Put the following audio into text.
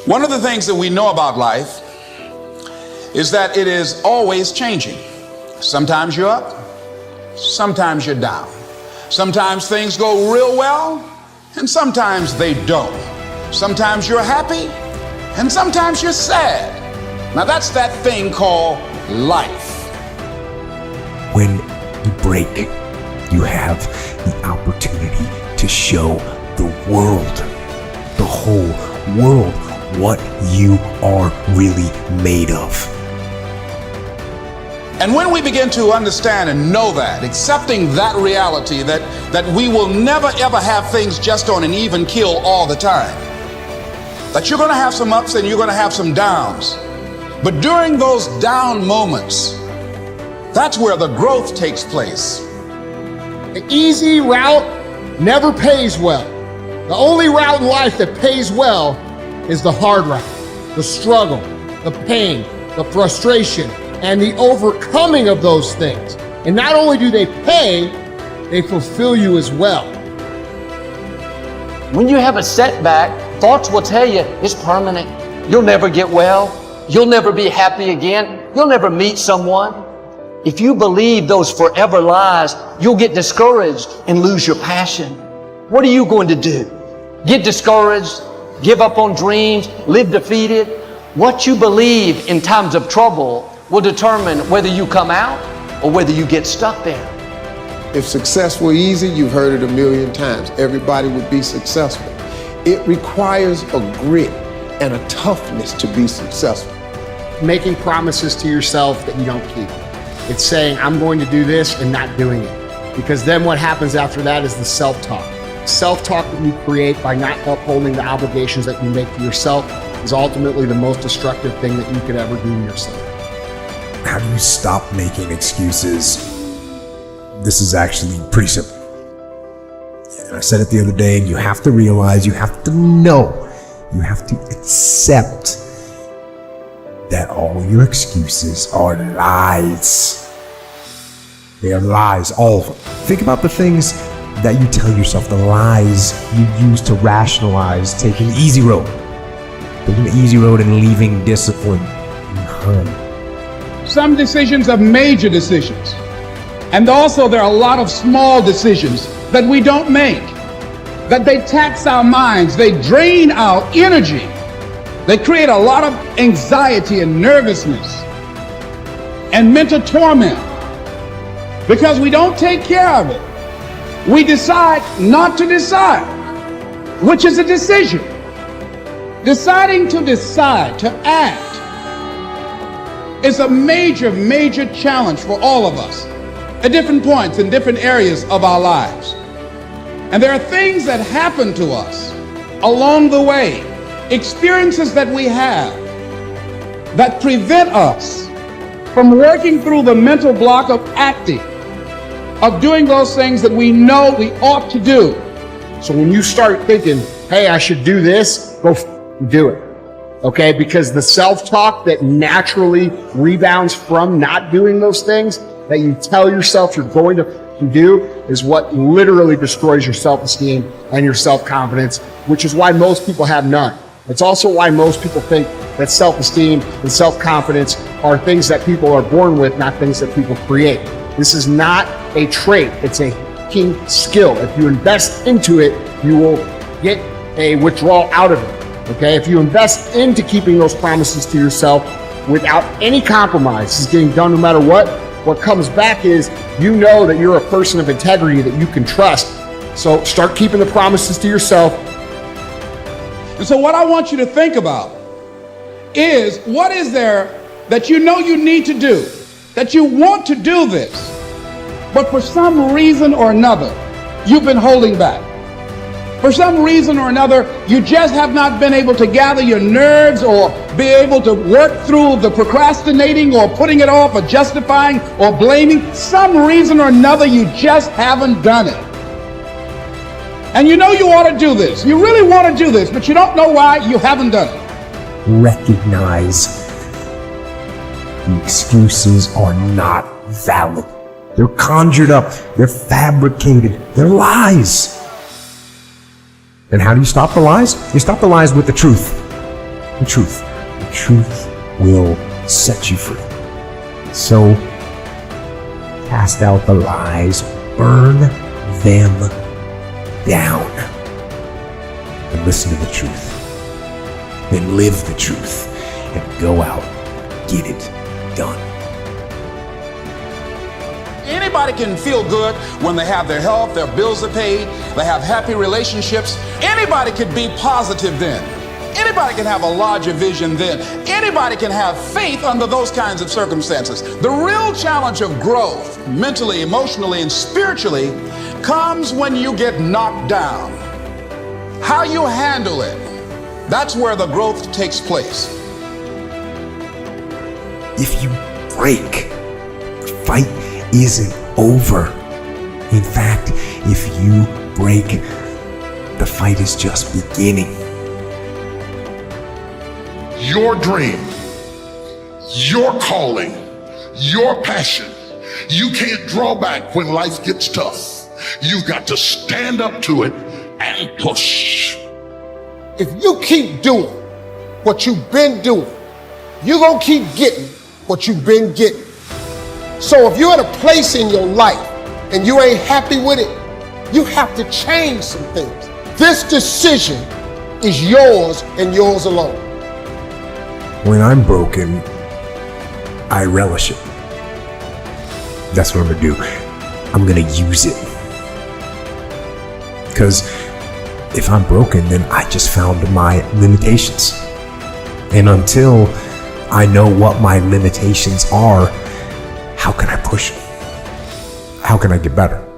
One of the things that we know about life is that it is always changing. Sometimes you're up, sometimes you're down. Sometimes things go real well, and sometimes they don't. Sometimes you're happy, and sometimes you're sad. Now that's that thing called life. When you break, you have the opportunity to show the world, the whole world, what you are really made of. And when we begin to understand and know that, accepting that reality that we will never ever have things just on an even keel all the time, that you're going to have some ups and you're going to have some downs, but during those down moments, that's where the growth takes place. The easy route never pays well. The only route in life that pays well is the hard route, the struggle, the pain, the frustration, and the overcoming of those things. And not only do they pay, they fulfill you as well. When you have a setback, thoughts will tell you it's permanent. You'll never get well. You'll never be happy again. You'll never meet someone. If you believe those forever lies, you'll get discouraged and lose your passion. What are you going to do? Get discouraged, give up on dreams, live defeated? What you believe in times of trouble will determine whether you come out or whether you get stuck there. If success were easy, you've heard it a million times. Everybody would be successful. It requires a grit and a toughness to be successful. Making promises to yourself that you don't keep. It's saying, I'm going to do this and not doing it. Because then what happens after that is the self-talk. Self-talk that you create by not upholding the obligations that you make to yourself is ultimately the most destructive thing that you could ever do to yourself. How do you stop making excuses? This is actually pretty simple. And I said it the other day, and you have to realize, you have to know, you have to accept that all your excuses are lies. They are lies, all of them. Think about the things that you tell yourself, the lies you use to rationalize taking the easy road. Taking the easy road and leaving discipline behind. Some decisions are major decisions. And also there are a lot of small decisions that we don't make, that they tax our minds, they drain our energy. They create a lot of anxiety and nervousness and mental torment because we don't take care of it. We decide not to decide, which is a decision. Deciding to decide, to act, is a major, major challenge for all of us at different points in different areas of our lives. And there are things that happen to us along the way, experiences that we have that prevent us from working through the mental block of acting, of doing those things that we know we ought to do. So when you start thinking, hey, I should do this, go do it. Okay? Because the self-talk that naturally rebounds from not doing those things that you tell yourself you're going to do is what literally destroys your self-esteem and your self-confidence, which is why most people have none. It's also why most people think that self-esteem and self-confidence are things that people are born with, not things that people create. This is not a trait, it's a key skill. If you invest into it, you will get a withdrawal out of it. Okay? If you invest into keeping those promises to yourself without any compromise, it's getting done no matter what comes back is you know that you're a person of integrity that you can trust. So start keeping the promises to yourself. And so what I want you to think about is, what is there that you know you need to do, that you want to do this, but for some reason or another, you've been holding back. For some reason or another, you just have not been able to gather your nerves or be able to work through the procrastinating or putting it off or justifying or blaming. Some reason or another, you just haven't done it. And you know you ought to do this. You really want to do this, but you don't know why you haven't done it. Recognize the excuses are not valid. They're conjured up. They're fabricated. They're lies. And how do you stop the lies? You stop the lies with the truth. the truth. The truth will set you free. So, cast out the lies, burn them down, and listen to the truth. Then live the truth and go out, get it done. Anybody can feel good when they have their health, their bills are paid, they have happy relationships. Anybody can be positive then. Anybody can have a larger vision then. Anybody can have faith under those kinds of circumstances. The real challenge of growth, mentally, emotionally, and spiritually, comes when you get knocked down. How you handle it, that's where the growth takes place. If you break, the fight isn't over. In fact, if you break, the fight is just beginning. Your dream, your calling, your passion. You can't draw back when life gets tough. You've got to stand up to it and push. If you keep doing what you've been doing, you're going to keep getting what you've been getting. So if you're at a place in your life and you ain't happy with it, you have to change some things. This decision is yours and yours alone. When I'm broken, I relish it. That's what I'm gonna do. I'm gonna use it. Because if I'm broken, then I just found my limitations. And until I know what my limitations are, how can I push? How can I get better?